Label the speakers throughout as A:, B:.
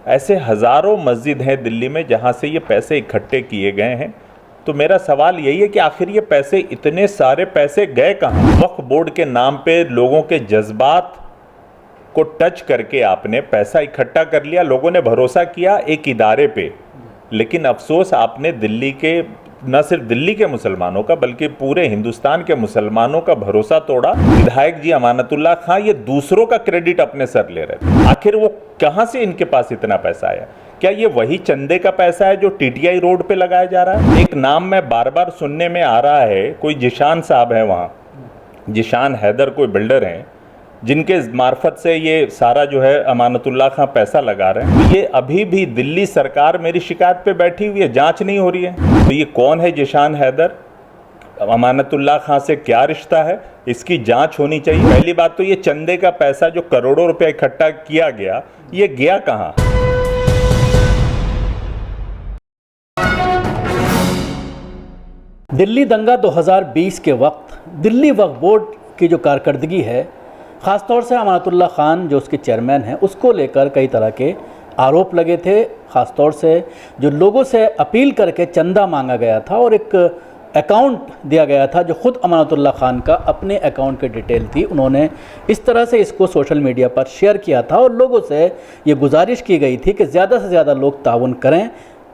A: ऐसे हज़ारों मस्जिद हैं दिल्ली में जहां से ये पैसे इकट्ठे किए गए हैं। तो मेरा सवाल यही है कि आखिर ये पैसे, इतने सारे पैसे गए कहाँ? वक्फ बोर्ड के नाम पे लोगों के जज्बात को टच करके आपने पैसा इकट्ठा कर लिया, लोगों ने भरोसा किया एक इदारे पे, लेकिन अफसोस आपने दिल्ली के, न सिर्फ दिल्ली के मुसलमानों का बल्कि पूरे हिंदुस्तान के मुसलमानों का भरोसा तोड़ा। विधायक जी अमानतुल्लाह खां ये दूसरों का क्रेडिट अपने सर ले रहे थे। आखिर वो कहां से इनके पास इतना पैसा आया? क्या ये वही चंदे का पैसा है जो टीटीआई रोड पे लगाया जा रहा है? एक नाम में बार बार सुनने में आ रहा है, कोई जिशान साहब है वहां, जिशान हैदर कोई बिल्डर हैं जिनके मार्फत से ये सारा जो है अमानतुल्लाह खां पैसा लगा रहे हैं। ये अभी भी दिल्ली सरकार मेरी शिकायत पे बैठी हुई है, जांच नहीं हो रही है। तो ये कौन है जिशान हैदर? अमानतुल्लाह खां से क्या रिश्ता है? इसकी जांच होनी चाहिए। पहली बात तो ये चंदे का पैसा जो करोड़ों रुपया इकट्ठा किया गया, ये गया कहां?
B: दिल्ली दंगा 2020 के वक्त दिल्ली वक्फ बोर्ड की जो कारकर्दगी है, ख़ासतौर से अमानतुल्लाह खान जो उसके चेयरमैन हैं, उसको लेकर कई तरह के आरोप लगे थे। ख़ासतौर से जो लोगों से अपील करके चंदा मांगा गया था और एक अकाउंट दिया गया था जो ख़ुद अमानतुल्लाह खान का अपने अकाउंट की डिटेल थी, उन्होंने इस तरह से इसको सोशल मीडिया पर शेयर किया था और लोगों से ये गुजारिश की गई थी कि ज़्यादा से ज़्यादा लोग ताउन करें।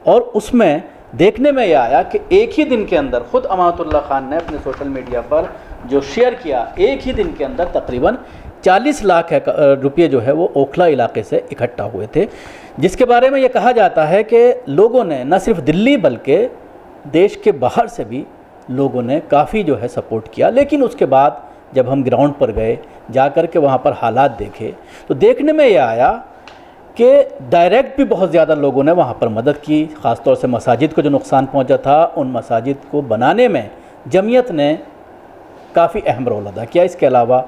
B: और उसमें देखने में यह आया कि एक ही दिन के अंदर ख़ुद अमानतुल्लाह खान ने अपने सोशल मीडिया पर जो शेयर किया, एक ही दिन के अंदर तकरीबन 40 लाख रुपये जो है वो ओखला इलाके से इकट्ठा हुए थे, जिसके बारे में ये कहा जाता है कि लोगों ने न सिर्फ दिल्ली बल्कि देश के बाहर से भी लोगों ने काफ़ी जो है सपोर्ट किया। लेकिन उसके बाद जब हम ग्राउंड पर गए, जा कर के वहाँ पर हालात देखे, तो देखने में ये आया कि डायरेक्ट भी बहुत ज़्यादा लोगों ने वहाँ पर मदद की। ख़ासतौर से मसाजिद को जो नुकसान पहुँचा था, उन मसाजिद को बनाने में जमीयत ने काफ़ी अहम रोल अदा किया। इसके अलावा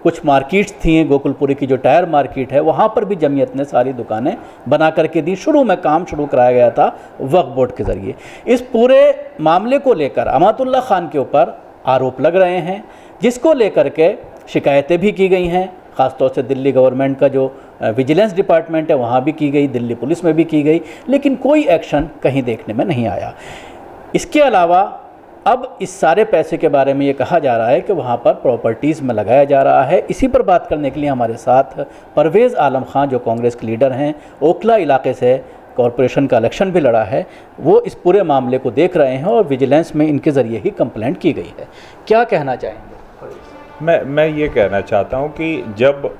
B: कुछ मार्केट्स थी, गोकुलपुरी की जो टायर मार्केट है, वहाँ पर भी जमीयत ने सारी दुकानें बना करके दी। शुरू में काम शुरू कराया गया था वक्फ बोर्ड के ज़रिए। इस पूरे मामले को लेकर अमानतुल्लाह खान के ऊपर आरोप लग रहे हैं, जिसको लेकर के शिकायतें भी की गई हैं। ख़ासतौर से दिल्ली गवर्नमेंट का जो विजिलेंस डिपार्टमेंट है वहाँ भी की गई, दिल्ली पुलिस में भी की गई, लेकिन कोई एक्शन कहीं देखने में नहीं आया। इसके अलावा अब इस सारे पैसे के बारे में ये कहा जा रहा है कि वहाँ पर प्रॉपर्टीज़ में लगाया जा रहा है। इसी पर बात करने के लिए हमारे साथ परवेज़ आलम खां जो कांग्रेस के लीडर हैं, ओखला इलाके से कॉरपोरेशन का इलेक्शन भी लड़ा है, वो इस पूरे मामले को देख रहे हैं और विजिलेंस में इनके ज़रिए ही कंप्लेंट की गई है। क्या कहना चाहेंगे?
A: मैं ये कहना चाहता हूँ कि जब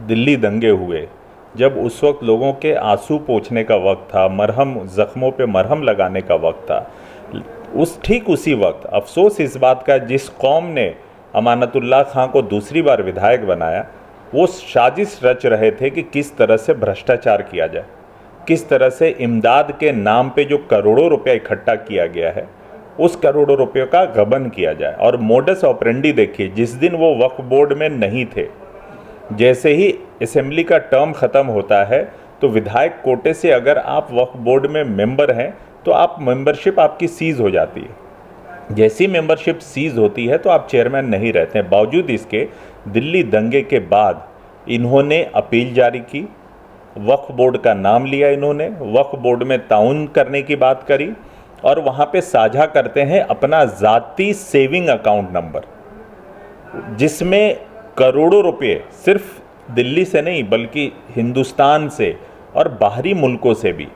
A: दिल्ली दंगे हुए, जब उस वक्त लोगों के आंसू पोंछने का वक्त था, मरहम ज़ख्मों पे मरहम लगाने का वक्त था, ठीक उसी वक्त अफसोस इस बात का, जिस कौम ने अमानतुल्लाह खां को दूसरी बार विधायक बनाया, वो साजिश रच रहे थे कि किस तरह से भ्रष्टाचार किया जाए, किस तरह से इमदाद के नाम पे जो करोड़ों रुपया इकट्ठा किया गया है, उस करोड़ों रुपयों का गबन किया जाए। और मोडस ऑपरेंडी देखिए, जिस दिन वो वक्फ बोर्ड में नहीं थे, जैसे ही असेंबली का टर्म ख़त्म होता है तो विधायक कोटे से अगर आप वक्फ बोर्ड में मेंबर हैं तो आप मेंबरशिप आपकी सीज़ हो जाती है। जैसी मेंबरशिप सीज़ होती है तो आप चेयरमैन नहीं रहते हैं। बावजूद इसके दिल्ली दंगे के बाद इन्होंने अपील जारी की, वक्फ बोर्ड का नाम लिया, इन्होंने वक्फ बोर्ड में ताउन करने की बात करी और वहाँ पे साझा करते हैं अपना ज़ाती सेविंग अकाउंट नंबर, जिसमें करोड़ों रुपये सिर्फ दिल्ली से नहीं बल्कि हिंदुस्तान से और बाहरी मुल्कों से भी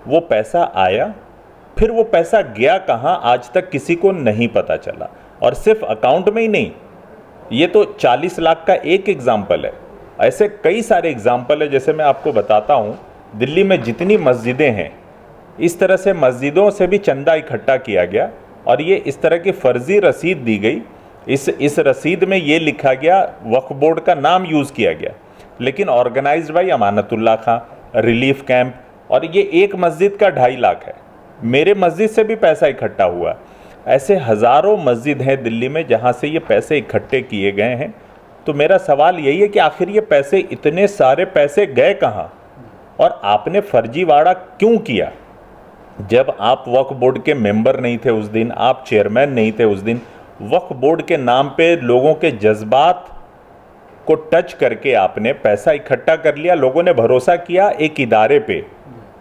A: वो पैसा आया। फिर वो पैसा गया कहाँ, आज तक किसी को नहीं पता चला। और सिर्फ अकाउंट में ही नहीं, ये तो 40 लाख का एक एग्जाम्पल है, ऐसे कई सारे एग्जाम्पल है। जैसे मैं आपको बताता हूँ, दिल्ली में जितनी मस्जिदें हैं, इस तरह से मस्जिदों से भी चंदा इकट्ठा किया गया और ये इस तरह की फर्जी रसीद दी गई। इस रसीद में ये लिखा गया, वक्फ बोर्ड का नाम यूज़ किया गया, लेकिन organised by Amanatullah Khan, relief camp, और ये एक मस्जिद का 2.5 लाख है। मेरे मस्जिद से भी पैसा इकट्ठा हुआ। ऐसे हज़ारों मस्जिद हैं दिल्ली में जहाँ से ये पैसे इकट्ठे किए गए हैं। तो मेरा सवाल यही है कि आखिर ये पैसे, इतने सारे पैसे गए कहाँ और आपने फर्जीवाड़ा क्यों किया? जब आप वक्फ बोर्ड के मेंबर नहीं थे उस दिन, आप चेयरमैन नहीं थे उस दिन, वक्फ बोर्ड के नाम पे लोगों के जज्बात को टच करके आपने पैसा इकट्ठा कर लिया, लोगों ने भरोसा किया एक इदारे पे।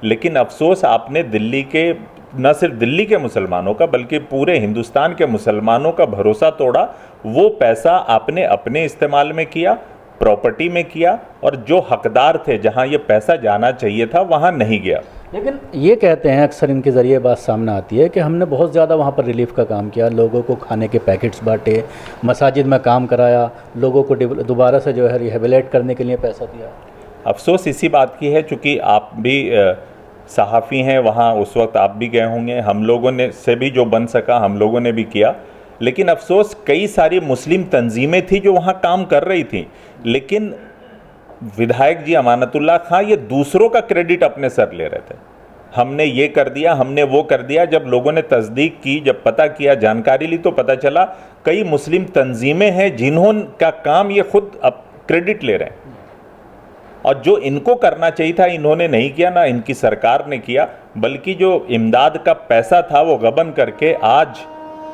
A: लेकिन अफसोस आपने दिल्ली के, न सिर्फ दिल्ली के मुसलमानों का बल्कि पूरे हिंदुस्तान के मुसलमानों का भरोसा तोड़ा। वो पैसा आपने अपने इस्तेमाल में किया, प्रॉपर्टी में किया, और जो हकदार थे, जहां ये पैसा जाना चाहिए था, वहां नहीं गया।
B: लेकिन ये कहते हैं, अक्सर इनके ज़रिए बात सामने आती है कि हमने बहुत ज़्यादा वहाँ पर रिलीफ का काम किया, लोगों को खाने के पैकेट्स बांटे, मसाजिद में काम कराया, लोगों को दोबारा से जो है रिहेबिलेट करने के लिए पैसा दिया।
A: अफसोस इसी बात की है, चूँकि आप भी सहाफ़ी हैं, वहाँ उस वक्त आप भी गए होंगे, हम लोगों ने से भी जो बन सका हम लोगों ने भी किया। लेकिन अफसोस कई सारी मुस्लिम तंजीमें थी जो वहाँ काम कर रही थी, लेकिन विधायक जी अमानतुल्लाह खां ये दूसरों का क्रेडिट अपने सर ले रहे थे। हमने ये कर दिया, हमने वो कर दिया। जब लोगों ने तस्दीक की, जब पता किया, जानकारी ली, तो पता चला कई मुस्लिम तंजीमें हैं जिन्होंने काम ये खुद अब क्रेडिट ले रहे हैं, और जो इनको करना चाहिए था इन्होंने नहीं किया, ना इनकी सरकार ने किया, बल्कि जो इमदाद का पैसा था वो गबन करके आज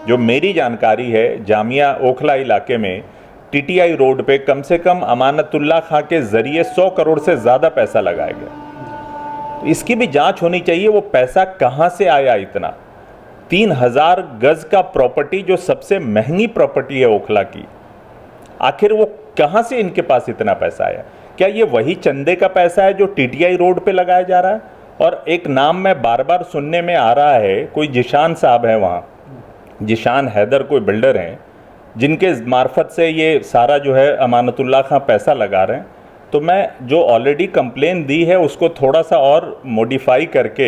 A: जो मेरी जानकारी है जामिया ओखला इलाके में टीटीआई रोड पे कम से कम अमानतुल्लाह खां के ज़रिए 100 करोड़ से ज़्यादा पैसा लगाया गया। तो इसकी भी जांच होनी चाहिए, वो पैसा कहाँ से आया इतना। 3000 गज़ का प्रॉपर्टी जो सबसे महंगी प्रॉपर्टी है ओखला की, आखिर वो कहाँ से इनके पास इतना पैसा आया? क्या ये वही चंदे का पैसा है जो टीटीआई रोड पे लगाया जा रहा है? और एक नाम में बार बार सुनने में आ रहा है, कोई जिशान साहब है वहाँ, जिशान हैदर कोई बिल्डर हैं, जिनके मार्फत से ये सारा जो है अमानतुल्लाह खां पैसा लगा रहे हैं। तो मैं जो ऑलरेडी कंप्लेन दी है उसको थोड़ा सा और मॉडिफाई करके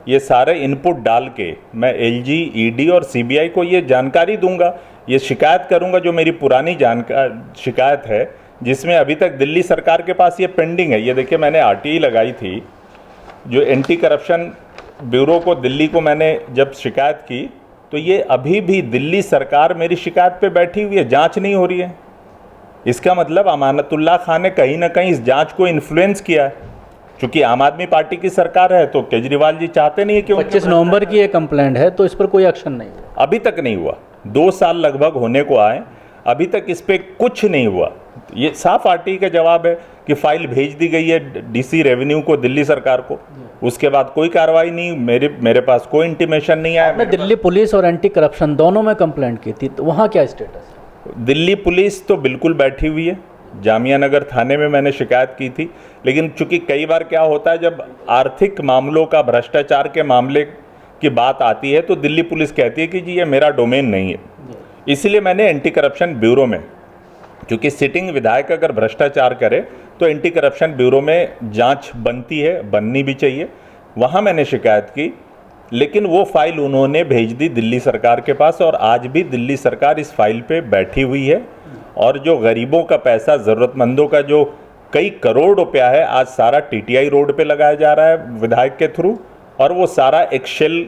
A: ये सारे इनपुट डाल के मैं एलजी, ईडी और सीबीआई को ये जानकारी दूंगा, ये शिकायत करूंगा जो मेरी पुरानी शिकायत है, जिसमें अभी तक दिल्ली सरकार के पास ये पेंडिंग है। ये देखिए मैंने आरटीआई लगाई थी, जो एंटी करप्शन ब्यूरो को दिल्ली को मैंने जब शिकायत की, तो ये अभी भी दिल्ली सरकार मेरी शिकायत पे बैठी हुई है, जांच नहीं हो रही है। इसका मतलब अमानतुल्लाह खां ने कहीं ना कहीं इस जांच को इन्फ्लुएंस किया है। चूंकि आम आदमी पार्टी की सरकार है तो केजरीवाल जी चाहते नहीं है कि
B: 25 नवंबर की ये कंप्लेंट है, तो इस पर कोई एक्शन नहीं हुआ,
A: अभी तक नहीं हुआ। 2 साल लगभग होने को आए, अभी तक इस पर कुछ नहीं हुआ। ये साफ आरटीआई का जवाब है कि फाइल भेज दी गई है डीसी रेवेन्यू को, दिल्ली सरकार को, उसके बाद कोई कार्रवाई नहीं, मेरे पास कोई इंटीमेशन नहीं आया।
B: मैं दिल्ली पुलिस और एंटी करप्शन दोनों में कंप्लेंट की थी, तो वहाँ क्या स्टेटस है?
A: दिल्ली पुलिस तो बिल्कुल बैठी हुई है, जामिया नगर थाने में मैंने शिकायत की थी, लेकिन चूंकि कई बार क्या होता है जब आर्थिक मामलों का, भ्रष्टाचार के मामले की बात आती है तो दिल्ली पुलिस कहती है कि जी ये मेरा डोमेन नहीं है। इसलिए मैंने एंटी करप्शन ब्यूरो में, क्योंकि सिटिंग विधायक अगर भ्रष्टाचार करे तो एंटी करप्शन ब्यूरो में जांच बनती है, बननी भी चाहिए, वहाँ मैंने शिकायत की। लेकिन वो फाइल उन्होंने भेज दी दिल्ली सरकार के पास, और आज भी दिल्ली सरकार इस फाइल पे बैठी हुई है। और जो गरीबों का पैसा, ज़रूरतमंदों का जो कई करोड़ रुपया है, आज सारा टीटीआई रोड पे लगाया जा रहा है विधायक के थ्रू, और वो सारा एक्सेल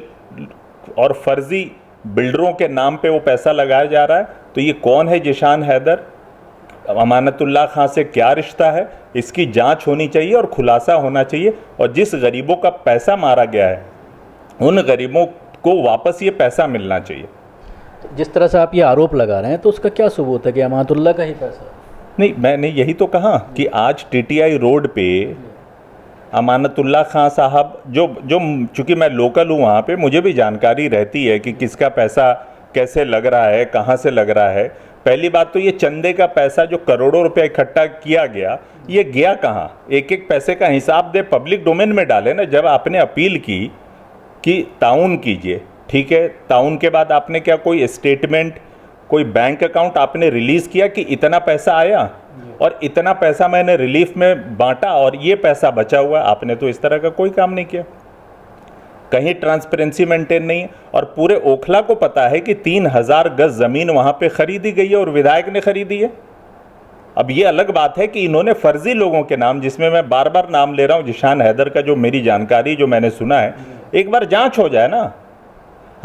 A: और फर्जी बिल्डरों के नाम पे वो पैसा लगाया जा रहा है। तो ये कौन है जिशान हैदर, अमानतुल्लाह खां से क्या रिश्ता है, इसकी जांच होनी चाहिए और खुलासा होना चाहिए। और जिस गरीबों का पैसा मारा गया है उन गरीबों को वापस ये पैसा मिलना चाहिए।
B: जिस तरह से आप ये आरोप लगा रहे हैं तो उसका क्या सबूत है कि अमानतुल्लाह का ही पैसा?
A: नहीं, मैंने यही तो कहा कि आज टीटीआई रोड पे अमानतुल्लाह खां साहब जो चूँकि मैं लोकल हूँ वहाँ पे, मुझे भी जानकारी रहती है कि किसका पैसा कैसे लग रहा है, कहाँ से लग रहा है। पहली बात तो ये चंदे का पैसा जो करोड़ों रुपया इकट्ठा किया गया, ये गया कहाँ? एक एक पैसे का हिसाब दे, पब्लिक डोमेन में डाले ना। जब आपने अपील की कि ताउन कीजिए, ठीक है, ताउन के बाद आपने क्या कोई स्टेटमेंट, कोई बैंक अकाउंट आपने रिलीज़ किया कि इतना पैसा आया और इतना पैसा मैंने रिलीफ में बांटा और ये पैसा बचा हुआ? आपने तो इस तरह का कोई काम नहीं किया, कहीं ट्रांसपेरेंसी मेंटेन नहीं है। और पूरे ओखला को पता है कि 3000 गज ज़मीन वहाँ पे खरीदी गई है और विधायक ने खरीदी है। अब ये अलग बात है कि इन्होंने फर्जी लोगों के नाम, जिसमें मैं बार बार नाम ले रहा हूँ, जिशान हैदर का जो मेरी जानकारी जो मैंने सुना है, एक बार जांच हो जाए ना।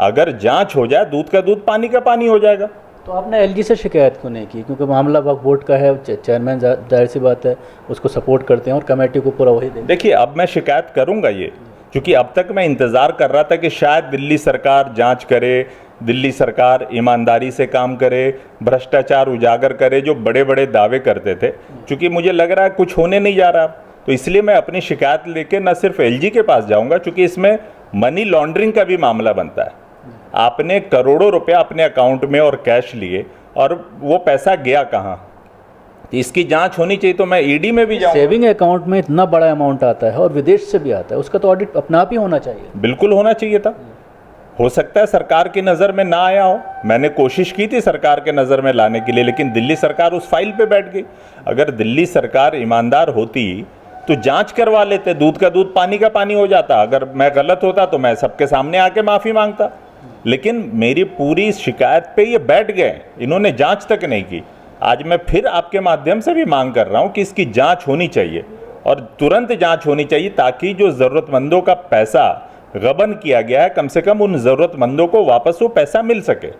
A: अगर जांच हो जाए, दूध का दूध पानी का पानी हो जाएगा।
B: तो आपने एलजी से शिकायत क्यों नहीं की? क्योंकि मामला वक्फ बोर्ड का है, चेयरमैन जाहिर सी बात है उसको सपोर्ट करते हैं और कमेटी को पूरा वही देंगे।
A: देखिए, अब मैं शिकायत करूंगा ये, क्योंकि अब तक मैं इंतज़ार कर रहा था कि शायद दिल्ली सरकार जांच करे, दिल्ली सरकार ईमानदारी से काम करे, भ्रष्टाचार उजागर करे, जो बड़े बड़े दावे करते थे। क्योंकि मुझे लग रहा है कुछ होने नहीं जा रहा, तो इसलिए मैं अपनी शिकायत लेके न सिर्फ एलजी के पास जाऊंगा, क्योंकि इसमें मनी लॉन्ड्रिंग का भी मामला बनता है। आपने करोड़ों रुपया अपने अकाउंट में और कैश लिए और वो पैसा गया कहाँ, तो इसकी जांच होनी चाहिए। तो मैं ईडी में भी जाऊंगा।
B: सेविंग अकाउंट में इतना बड़ा अमाउंट आता है और विदेश से भी आता है, उसका तो ऑडिट अपने आप ही होना चाहिए।
A: बिल्कुल होना चाहिए था। हो सकता है सरकार की नज़र में ना आया हो, मैंने कोशिश की थी सरकार के नज़र में लाने के लिए, लेकिन दिल्ली सरकार उस फाइल पे बैठ गई। अगर दिल्ली सरकार ईमानदार होती तो जांच करवा लेते, दूध का दूध पानी का पानी हो जाता। अगर मैं गलत होता तो मैं सबके सामने आके माफ़ी मांगता, लेकिन मेरी पूरी शिकायत पे ये बैठ गए, इन्होंने जांच तक नहीं की। आज मैं फिर आपके माध्यम से भी मांग कर रहा हूं कि इसकी जांच होनी चाहिए और तुरंत जांच होनी चाहिए, ताकि जो ज़रूरतमंदों का पैसा गबन किया गया है, कम से कम उन ज़रूरतमंदों को वापस वो पैसा मिल सके।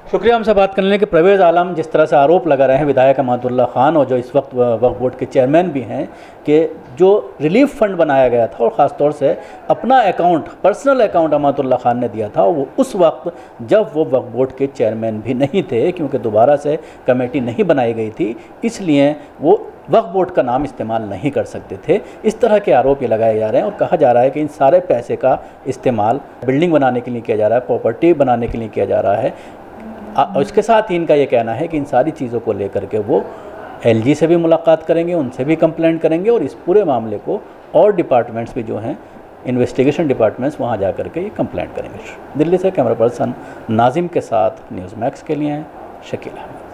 B: शुक्रिया हमसे बात करने के। परवेज़ आलम जिस तरह से आरोप लगा रहे हैं विधायक अमानुल्लाह खान और जो इस वक्त वक्फ बोर्ड के चेयरमैन भी हैं कि जो रिलीफ फंड बनाया गया था और ख़ासतौर से अपना account, personal account Amanullah Khan ने दिया था, वो उस वक्त जब वो वक्फ बोर्ड के चेयरमैन भी नहीं थे, क्योंकि दोबारा से कमेटी नहीं बनाई गई थी, इसलिए वो वक्फ बोर्ड का नाम इस्तेमाल नहीं कर सकते थे। इस तरह के आरोप ये लगाए जा रहे हैं और कहा जा रहा है कि इन सारे पैसे का इस्तेमाल बिल्डिंग बनाने के लिए किया जा रहा है, प्रॉपर्टी बनाने के लिए किया जा रहा है। और इसके साथ ही इनका ये कहना है कि इन सारी चीज़ों को लेकर के वो एलजी से भी मुलाकात करेंगे, उनसे भी कंप्लेंट करेंगे और इस पूरे मामले को और डिपार्टमेंट्स भी जो हैं, इन्वेस्टिगेशन डिपार्टमेंट्स, वहाँ जा करके ये कंप्लेंट करेंगे। दिल्ली से कैमरा पर्सन नाजिम के साथ न्यूज़ मैक्स के लिए शकील अहमद।